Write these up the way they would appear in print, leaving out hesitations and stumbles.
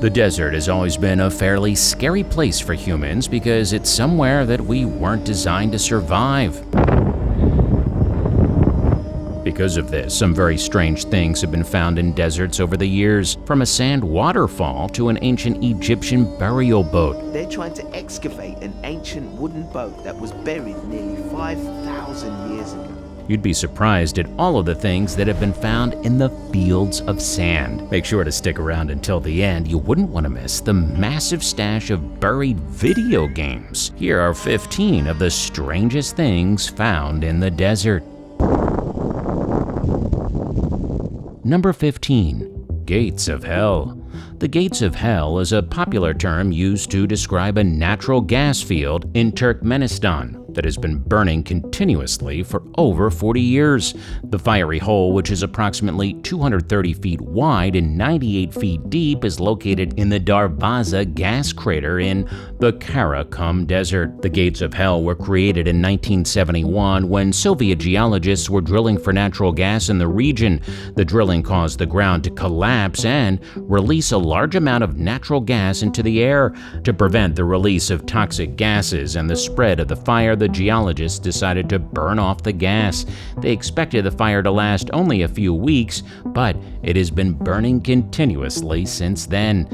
The desert has always been a fairly scary place for humans because it's somewhere that we weren't designed to survive. Because of this, some very strange things have been found in deserts over the years, from a sand waterfall to an ancient Egyptian burial boat. They're trying to excavate an ancient wooden boat that was buried nearly 5,000 years ago. You'd be surprised at all of the things that have been found in the fields of sand. Make sure to stick around until the end. You wouldn't want to miss the massive stash of buried video games. Here are 15 of the strangest things found in the desert. Number 15. Gates of Hell. The Gates of Hell is a popular term used to describe a natural gas field in Turkmenistan that has been burning continuously for over 40 years. The fiery hole, which is approximately 230 feet wide and 98 feet deep, is located in the Darvaza gas crater in the Karakum Desert. The Gates of Hell were created in 1971 when Soviet geologists were drilling for natural gas in the region. The drilling caused the ground to collapse and release a large amount of natural gas into the air. To prevent the release of toxic gases and the spread of the fire, the geologists decided to burn off the gas. They expected the fire to last only a few weeks, but it has been burning continuously since then.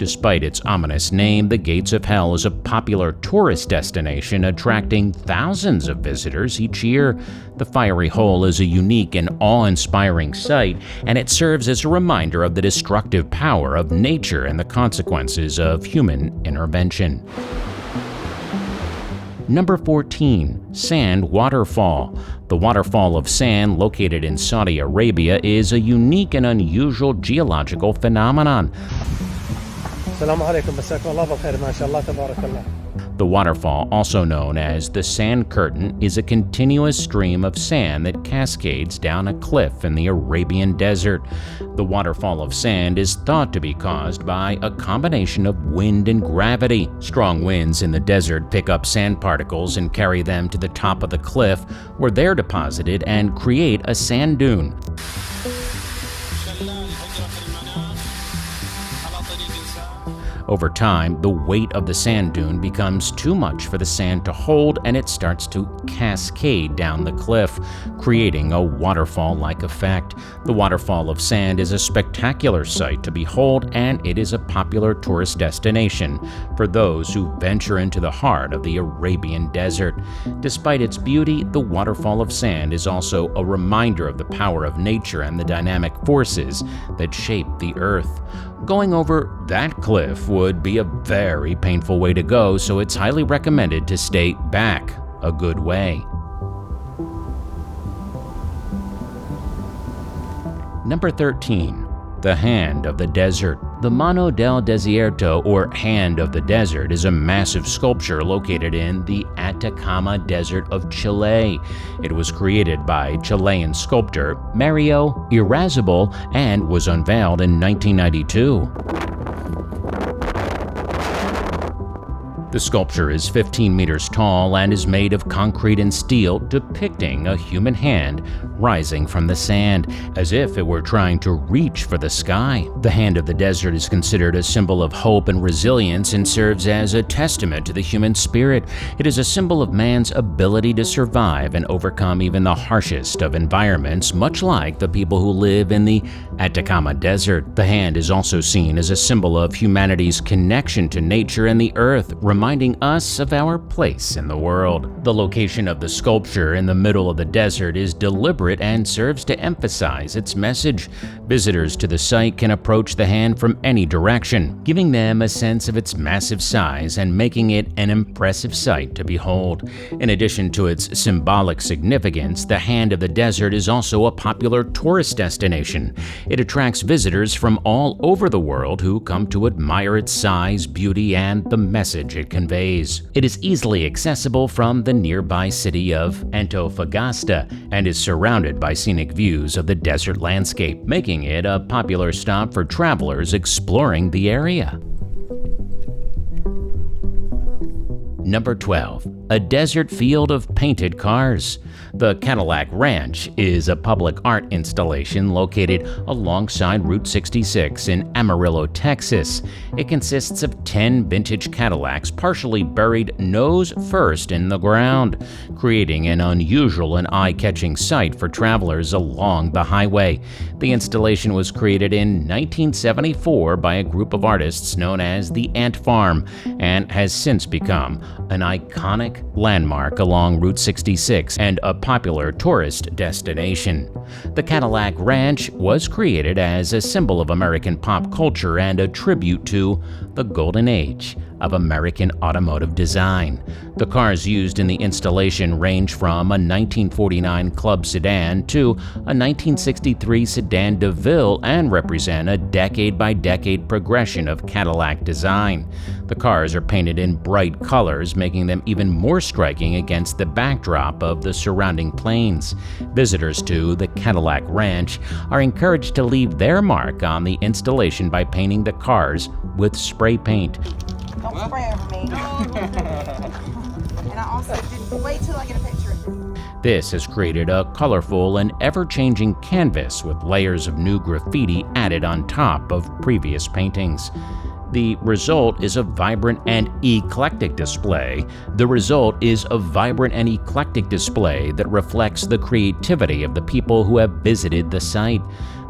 Despite its ominous name, the Gates of Hell is a popular tourist destination attracting thousands of visitors each year. The fiery hole is a unique and awe-inspiring sight, and it serves as a reminder of the destructive power of nature and the consequences of human intervention. Number 14. Sand Waterfall. The Waterfall of Sand, located in Saudi Arabia, is a unique and unusual geological phenomenon. The waterfall, also known as the Sand Curtain, is a continuous stream of sand that cascades down a cliff in the Arabian desert. The waterfall of sand is thought to be caused by a combination of wind and gravity. Strong winds in the desert pick up sand particles and carry them to the top of the cliff, where they're deposited and create a sand dune. Over time, the weight of the sand dune becomes too much for the sand to hold, and it starts to cascade down the cliff, creating a waterfall-like effect. The waterfall of sand is a spectacular sight to behold, and it is a popular tourist destination for those who venture into the heart of the Arabian desert. Despite its beauty, the waterfall of sand is also a reminder of the power of nature and the dynamic forces that shape the earth. Going over that cliff would be a very painful way to go, so it's highly recommended to stay back a good way. Number 13. The Hand of the Desert. The Mano del Desierto, or Hand of the Desert, is a massive sculpture located in the Atacama Desert of Chile. It was created by Chilean sculptor Mario Irrazabal and was unveiled in 1992. The sculpture is 15 meters tall and is made of concrete and steel, depicting a human hand rising from the sand, as if it were trying to reach for the sky. The Hand of the Desert is considered a symbol of hope and resilience and serves as a testament to the human spirit. It is a symbol of man's ability to survive and overcome even the harshest of environments, much like the people who live in the Atacama Desert. The hand is also seen as a symbol of humanity's connection to nature and the earth, reminding us of our place in the world. The location of the sculpture in the middle of the desert is deliberate and serves to emphasize its message. Visitors to the site can approach the hand from any direction, giving them a sense of its massive size and making it an impressive sight to behold. In addition to its symbolic significance, the Hand of the Desert is also a popular tourist destination. It attracts visitors from all over the world who come to admire its size, beauty, and the message it conveys. It is easily accessible from the nearby city of Antofagasta and is surrounded by scenic views of the desert landscape, making it a popular stop for travelers exploring the area. Number 12. A desert field of painted cars. The Cadillac Ranch is a public art installation located alongside Route 66 in Amarillo, Texas. It consists of 10 vintage Cadillacs partially buried nose first in the ground, creating an unusual and eye-catching sight for travelers along the highway. The installation was created in 1974 by a group of artists known as the Ant Farm and has since become an iconic landmark along Route 66 and a popular tourist destination. The Cadillac Ranch was created as a symbol of American pop culture and a tribute to the golden age of American automotive design. The cars used in the installation range from a 1949 Club sedan to a 1963 sedan DeVille and represent a decade-by-decade progression of Cadillac design. The cars are painted in bright colors, making them even more striking against the backdrop of the surrounding plains. Visitors to the Cadillac Ranch are encouraged to leave their mark on the installation by painting the cars with spray paint. Don't spray over me. And I also didn't wait till I get a picture of it. This has created a colorful and ever-changing canvas with layers of new graffiti added on top of previous paintings. The result is a vibrant and eclectic display. that reflects the creativity of the people who have visited the site.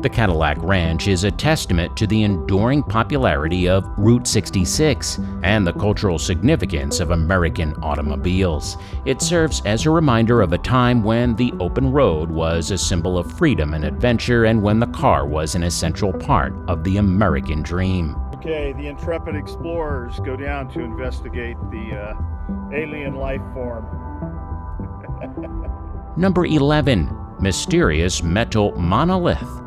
The Cadillac Ranch is a testament to the enduring popularity of Route 66 and the cultural significance of American automobiles. It serves as a reminder of a time when the open road was a symbol of freedom and adventure and when the car was an essential part of the American dream. Okay, the intrepid explorers go down to investigate the alien life form. Number 11. Mysterious Metal Monolith.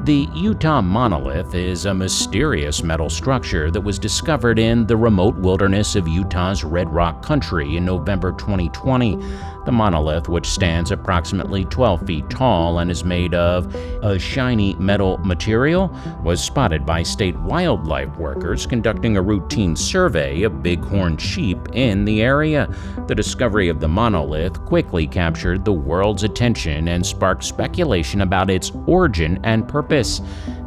The Utah Monolith is a mysterious metal structure that was discovered in the remote wilderness of Utah's Red Rock Country in November 2020. The monolith, which stands approximately 12 feet tall and is made of a shiny metal material, was spotted by state wildlife workers conducting a routine survey of bighorn sheep in the area. The discovery of the monolith quickly captured the world's attention and sparked speculation about its origin and purpose.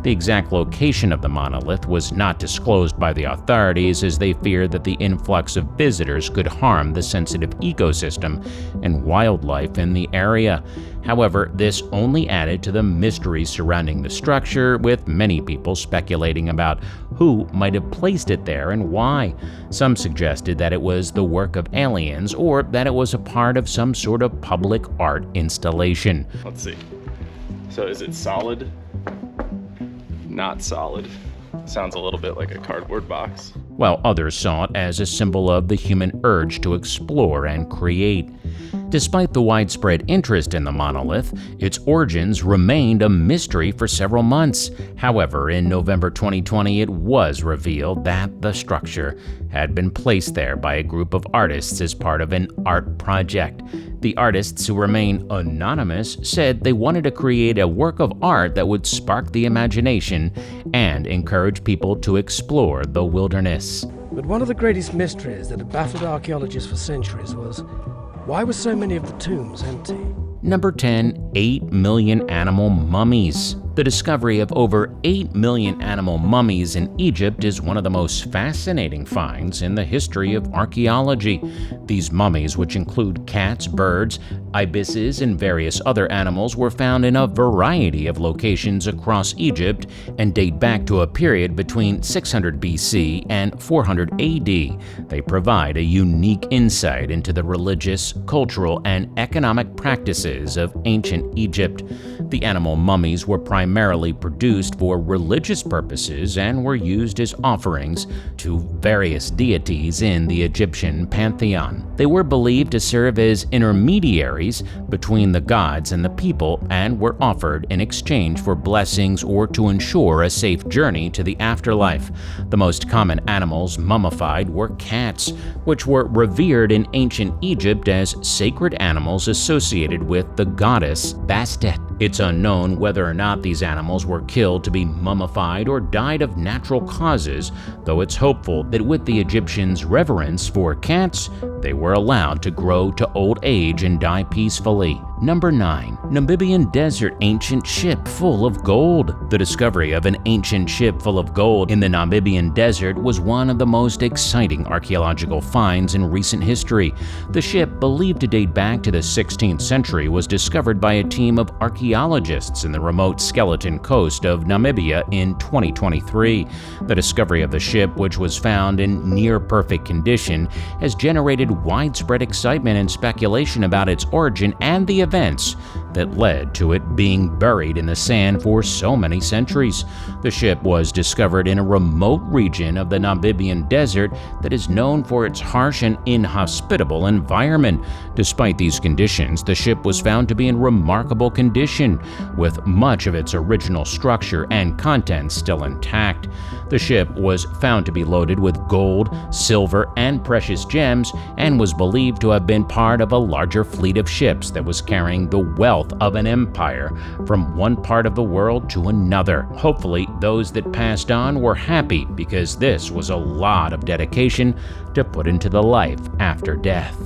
The exact location of the monolith was not disclosed by the authorities as they feared that the influx of visitors could harm the sensitive ecosystem and wildlife in the area. However, this only added to the mystery surrounding the structure, with many people speculating about who might have placed it there and why. Some suggested that it was the work of aliens or that it was a part of some sort of public art installation. Let's see. So is it solid? Not solid. Sounds a little bit like a cardboard box. While others saw it as a symbol of the human urge to explore and create. Despite the widespread interest in the monolith, its origins remained a mystery for several months. However, in November 2020, it was revealed that the structure had been placed there by a group of artists as part of an art project. The artists, who remain anonymous, said they wanted to create a work of art that would spark the imagination and encourage people to explore the wilderness. But one of the greatest mysteries that had baffled archaeologists for centuries was, why were so many of the tombs empty? Number 10. 8 million animal mummies. The discovery of over 8 million animal mummies in Egypt is one of the most fascinating finds in the history of archaeology. These mummies, which include cats, birds, ibises, and various other animals, were found in a variety of locations across Egypt and date back to a period between 600 BC and 400 AD. They provide a unique insight into the religious, cultural, and economic practices of ancient Egypt. The animal mummies were primarily produced for religious purposes and were used as offerings to various deities in the Egyptian pantheon. They were believed to serve as intermediaries between the gods and the people and were offered in exchange for blessings or to ensure a safe journey to the afterlife. The most common animals mummified were cats, which were revered in ancient Egypt as sacred animals associated with the goddess Bastet. It's unknown whether or not these animals were killed to be mummified or died of natural causes, though it's hopeful that with the Egyptians' reverence for cats, they were allowed to grow to old age and die peacefully. Number 9. Namibian desert ancient ship full of gold. The discovery of an ancient ship full of gold in the Namibian desert was one of the most exciting archaeological finds in recent history. The ship, believed to date back to the 16th century, was discovered by a team of archaeologists in the remote skeleton coast of Namibia in 2023. The discovery of the ship, which was found in near-perfect condition, has generated widespread excitement and speculation about its origin and the events that led to it being buried in the sand for so many centuries. The ship was discovered in a remote region of the Namibian desert that is known for its harsh and inhospitable environment. Despite these conditions, the ship was found to be in remarkable condition, with much of its original structure and contents still intact. The ship was found to be loaded with gold, silver, and precious gems, and was believed to have been part of a larger fleet of ships that was carrying the wealth of an empire from one part of the world to another. Hopefully, those that passed on were happy, because this was a lot of dedication to put into the life after death.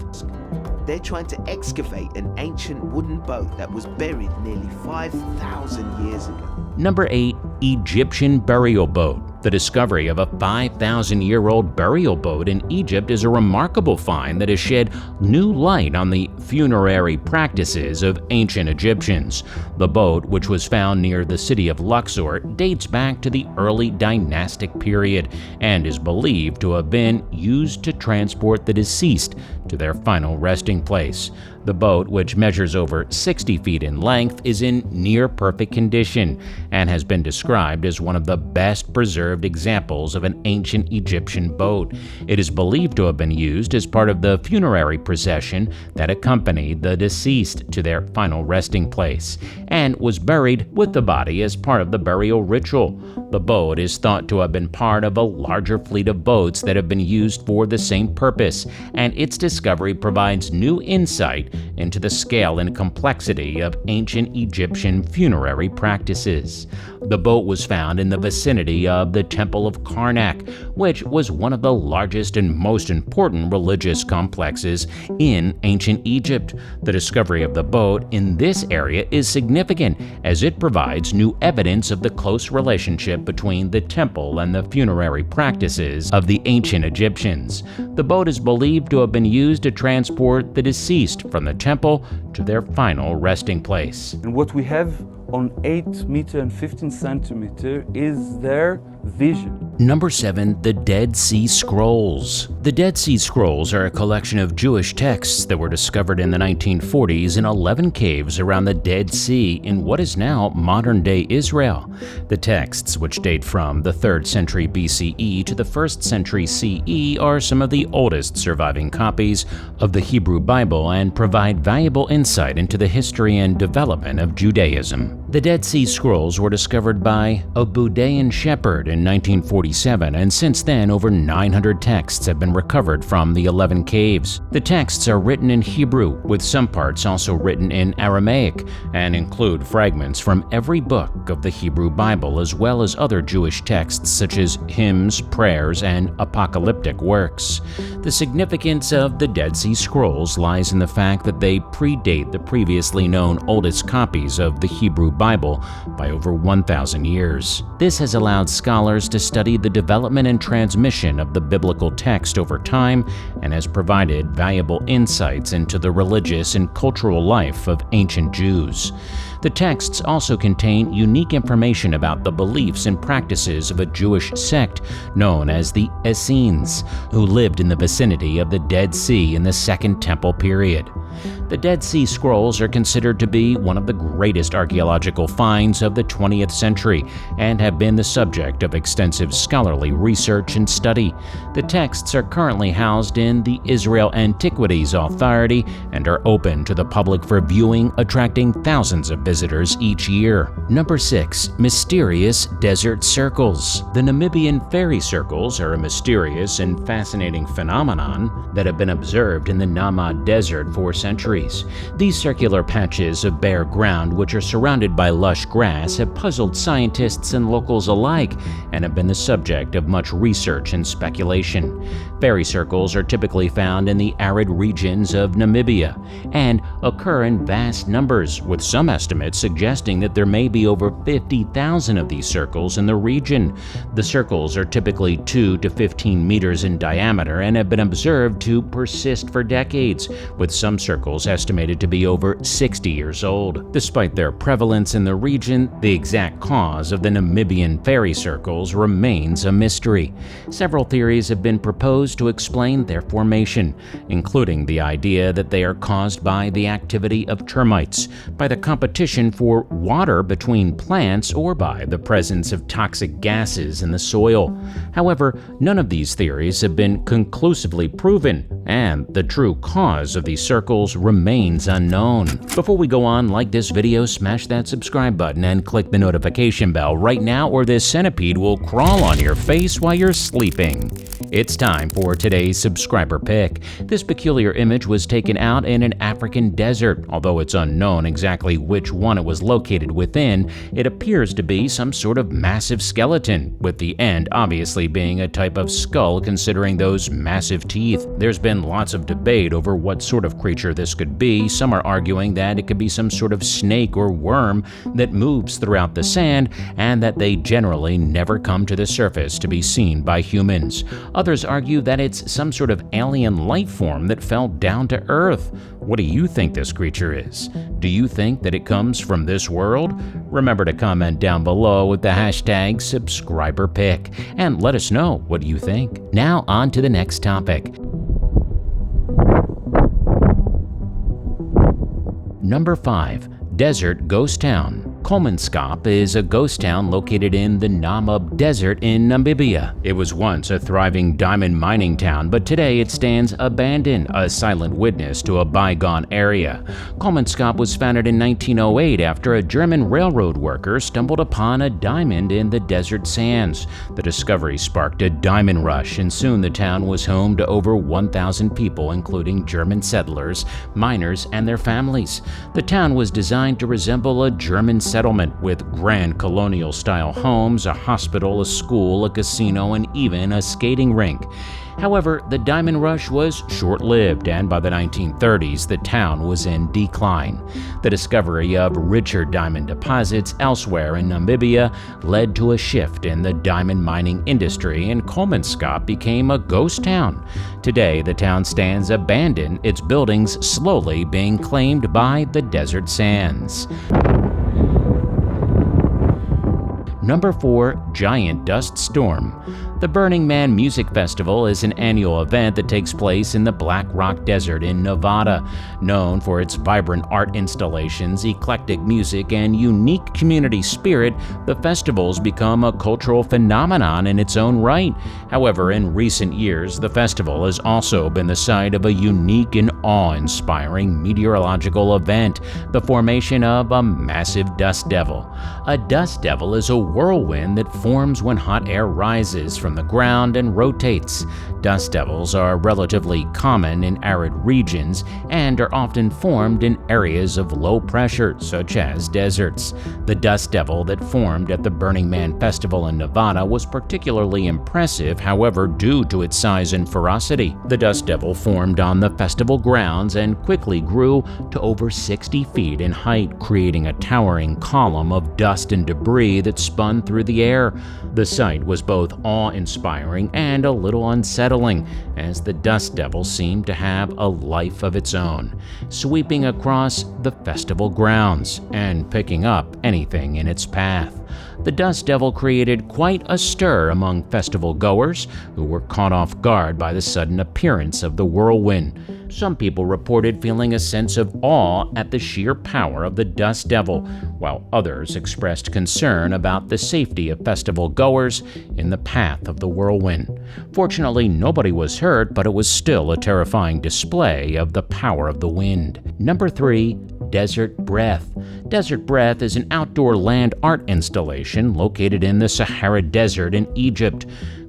They're trying to excavate an ancient wooden boat that was buried nearly 5,000 years ago. Number 8. Egyptian burial boat. The discovery of a 5,000-year-old burial boat in Egypt is a remarkable find that has shed new light on the funerary practices of ancient Egyptians. The boat, which was found near the city of Luxor, dates back to the early dynastic period and is believed to have been used to transport the deceased to their final resting place. The boat, which measures over 60 feet in length, is in near-perfect condition and has been described as one of the best preserved examples of an ancient Egyptian boat. It is believed to have been used as part of the funerary procession that accompanied the deceased to their final resting place, and was buried with the body as part of the burial ritual. The boat is thought to have been part of a larger fleet of boats that have been used for the same purpose, and its discovery provides new insight into the scale and complexity of ancient Egyptian funerary practices. The boat was found in the vicinity of the Temple of Karnak, which was one of the largest and most important religious complexes in ancient Egypt. The discovery of the boat in this area is significant, as it provides new evidence of the close relationship between the temple and the funerary practices of the ancient Egyptians. The boat is believed to have been used to transport the deceased from the temple to their final resting place. And what we have on 8 meter and 15 centimeter is their vision. Number 7. The Dead Sea Scrolls. The Dead Sea Scrolls are a collection of Jewish texts that were discovered in the 1940s in 11 caves around the Dead Sea in what is now modern-day Israel. The texts, which date from the 3rd century BCE to the 1st century CE, are some of the oldest surviving copies of the Hebrew Bible and provide valuable insight into the history and development of Judaism. The Dead Sea Scrolls were discovered by a Budean shepherd in 1947, and since then over 900 texts have been recovered from the 11 caves. The texts are written in Hebrew, with some parts also written in Aramaic, and include fragments from every book of the Hebrew Bible, as well as other Jewish texts such as hymns, prayers, and apocalyptic works. The significance of the Dead Sea Scrolls lies in the fact that they predate the previously known oldest copies of the Hebrew Bible by over 1,000 years. This has allowed scholars to study the development and transmission of the biblical text over time, and has provided valuable insights into the religious and cultural life of ancient Jews. The texts also contain unique information about the beliefs and practices of a Jewish sect known as the Essenes, who lived in the vicinity of the Dead Sea in the Second Temple period. The Dead Sea Scrolls are considered to be one of the greatest archaeological finds of the 20th century and have been the subject of extensive scholarly research and study. The texts are currently housed in the Israel Antiquities Authority and are open to the public for viewing, attracting thousands of visitors each year. Number 6. Mysterious desert circles. The Namibian fairy circles are a mysterious and fascinating phenomenon that have been observed in the Namib Desert for centuries. These circular patches of bare ground, which are surrounded by lush grass, have puzzled scientists and locals alike and have been the subject of much research and speculation. Fairy circles are typically found in the arid regions of Namibia and occur in vast numbers, with some estimates suggesting that there may be over 50,000 of these circles in the region. The circles are typically 2 to 15 meters in diameter and have been observed to persist for decades, with some circles estimated to be over 60 years old. Despite their prevalence in the region, the exact cause of the Namibian fairy circles remains a mystery. Several theories have been proposed to explain their formation, including the idea that they are caused by the activity of termites, by the competition for water between plants, or by the presence of toxic gases in the soil. However, none of these theories have been conclusively proven, and the true cause of these circles remains unknown. Before we go on, like this video, smash that subscribe button and click the notification bell right now, or this centipede will crawl on your face while you're sleeping. It's time for today's subscriber pick. This peculiar image was taken out in an African desert. Although it's unknown exactly which one it was located within, it appears to be some sort of massive skeleton, with the end obviously being a type of skull considering those massive teeth. There's been lots of debate over what sort of creature this could be. Some are arguing that it could be some sort of snake or worm that moves throughout the sand, and that they generally never come to the surface to be seen by humans. Others argue that it's some sort of alien life form that fell down to Earth. What do you think this creature is? Do you think that it comes from this world? Remember to comment down below with the hashtag #subscriberpick and let us know what you think. Now on to the next topic. Number 5. Desert Ghost Town. Kolmanskap is a ghost town located in the Namib Desert in Namibia. It was once a thriving diamond mining town, but today it stands abandoned, a silent witness to a bygone area. Kolmanskap was founded in 1908 after a German railroad worker stumbled upon a diamond in the desert sands. The discovery sparked a diamond rush, and soon the town was home to over 1,000 people, including German settlers, miners, and their families. The town was designed to resemble a German settlement with grand colonial-style homes, a hospital, a school, a casino, and even a skating rink. However, the diamond rush was short-lived, and by the 1930s, the town was in decline. The discovery of richer diamond deposits elsewhere in Namibia led to a shift in the diamond mining industry, and Kolmanskap became a ghost town. Today, the town stands abandoned, its buildings slowly being claimed by the desert sands. Number 4. Giant Dust Storm. The Burning Man Music Festival is an annual event that takes place in the Black Rock Desert in Nevada. Known for its vibrant art installations, eclectic music, and unique community spirit, the festival's become a cultural phenomenon in its own right. However, in recent years, the festival has also been the site of a unique and awe-inspiring meteorological event, the formation of a massive dust devil. A dust devil is a whirlwind that forms when hot air rises from the ground and rotates. Dust devils are relatively common in arid regions and are often formed in areas of low pressure, such as deserts. The dust devil that formed at the Burning Man Festival in Nevada was particularly impressive, however, due to its size and ferocity. The dust devil formed on the festival grounds and quickly grew to over 60 feet in height, creating a towering column of dust and debris that spun through the air. The sight was both awe-inspiring and a little unsettling, as the dust devil seemed to have a life of its own, sweeping across the festival grounds and picking up anything in its path. The dust devil created quite a stir among festival goers, who were caught off guard by the sudden appearance of the whirlwind. Some people reported feeling a sense of awe at the sheer power of the dust devil, while others expressed concern about the safety of festival goers in the path of the whirlwind. Fortunately, nobody was hurt, but it was still a terrifying display of the power of the wind. Number 3. Desert Breath. Desert Breath is an outdoor land art installation located in the Sahara Desert in Egypt.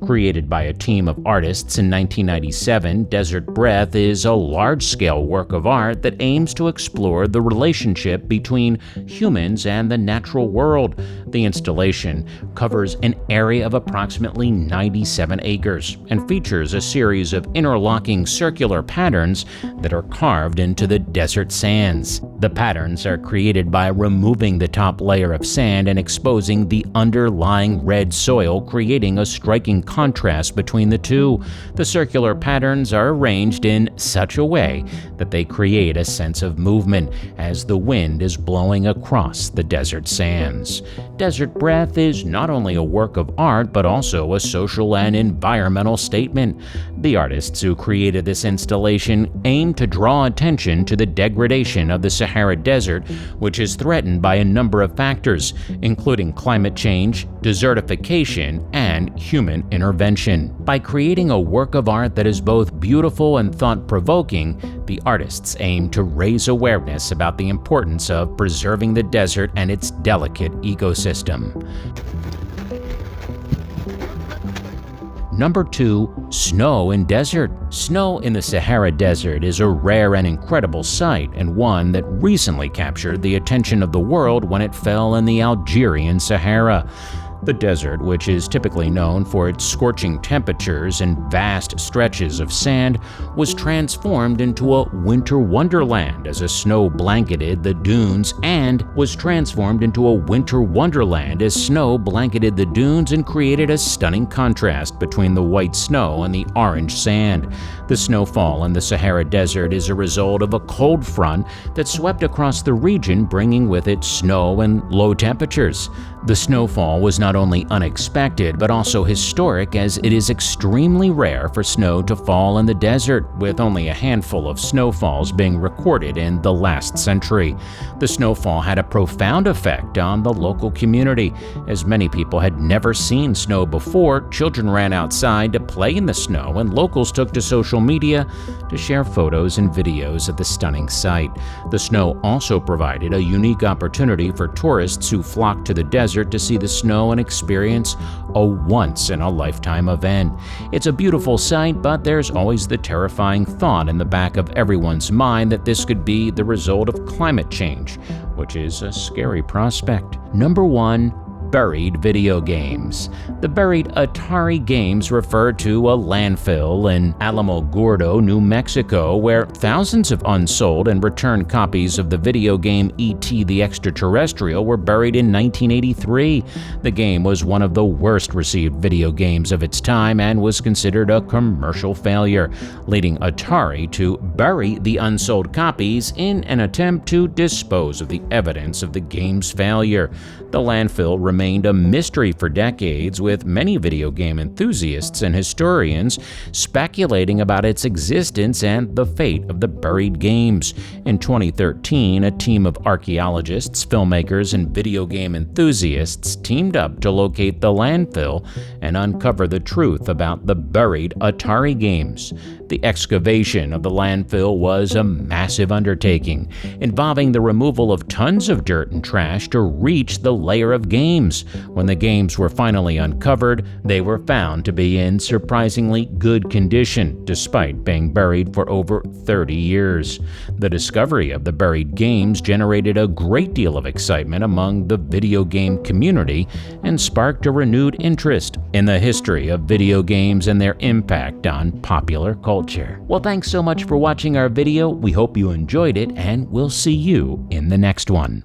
Created by a team of artists in 1997, Desert Breath is a large-scale work of art that aims to explore the relationship between humans and the natural world. The installation covers an area of approximately 97 acres and features a series of interlocking circular patterns that are carved into the desert sands. The patterns are created by removing the top layer of sand and exposing the underlying red soil, creating a striking contrast between the two. The circular patterns are arranged in such a way that they create a sense of movement as the wind is blowing across the desert sands. Desert Breath is not only a work of art but also a social and environmental statement. The artists who created this installation aim to draw attention to the degradation of the Sahara Desert, which is threatened by a number of factors, including climate change, desertification, and human intervention. By creating a work of art that is both beautiful and thought-provoking, the artists aim to raise awareness about the importance of preserving the desert and its delicate ecosystem. Number 2. Snow in desert. Snow in the Sahara Desert is a rare and incredible sight, and one that recently captured the attention of the world when it fell in the Algerian Sahara. The desert, which is typically known for its scorching temperatures and vast stretches of sand, was transformed into a winter wonderland as snow blanketed the dunes and created a stunning contrast between the white snow and the orange sand. The snowfall in the Sahara Desert is a result of a cold front that swept across the region, bringing with it snow and low temperatures. The snowfall was not only unexpected but also historic, as it is extremely rare for snow to fall in the desert, with only a handful of snowfalls being recorded in the last century. The snowfall had a profound effect on the local community. As many people had never seen snow before, children ran outside to play in the snow, and locals took to social media to share photos and videos of the stunning sight. The snow also provided a unique opportunity for tourists who flocked to the desert to see the snow and experience a once-in-a-lifetime event. It's a beautiful sight, but there's always the terrifying thought in the back of everyone's mind that this could be the result of climate change, which is a scary prospect. Number 1. Buried video games. The buried Atari games refer to a landfill in Alamogordo, New Mexico, where thousands of unsold and returned copies of the video game E.T. the Extraterrestrial were buried in 1983. The game was one of the worst received video games of its time and was considered a commercial failure, leading Atari to bury the unsold copies in an attempt to dispose of the evidence of the game's failure. The landfill remained a mystery for decades, with many video game enthusiasts and historians speculating about its existence and the fate of the buried games. In 2013, a team of archaeologists, filmmakers, and video game enthusiasts teamed up to locate the landfill and uncover the truth about the buried Atari games. The excavation of the landfill was a massive undertaking, involving the removal of tons of dirt and trash to reach the layer of games. When the games were finally uncovered, they were found to be in surprisingly good condition, despite being buried for over 30 years. The discovery of the buried games generated a great deal of excitement among the video game community and sparked a renewed interest in the history of video games and their impact on popular culture. Well, thanks so much for watching our video. We hope you enjoyed it, and we'll see you in the next one.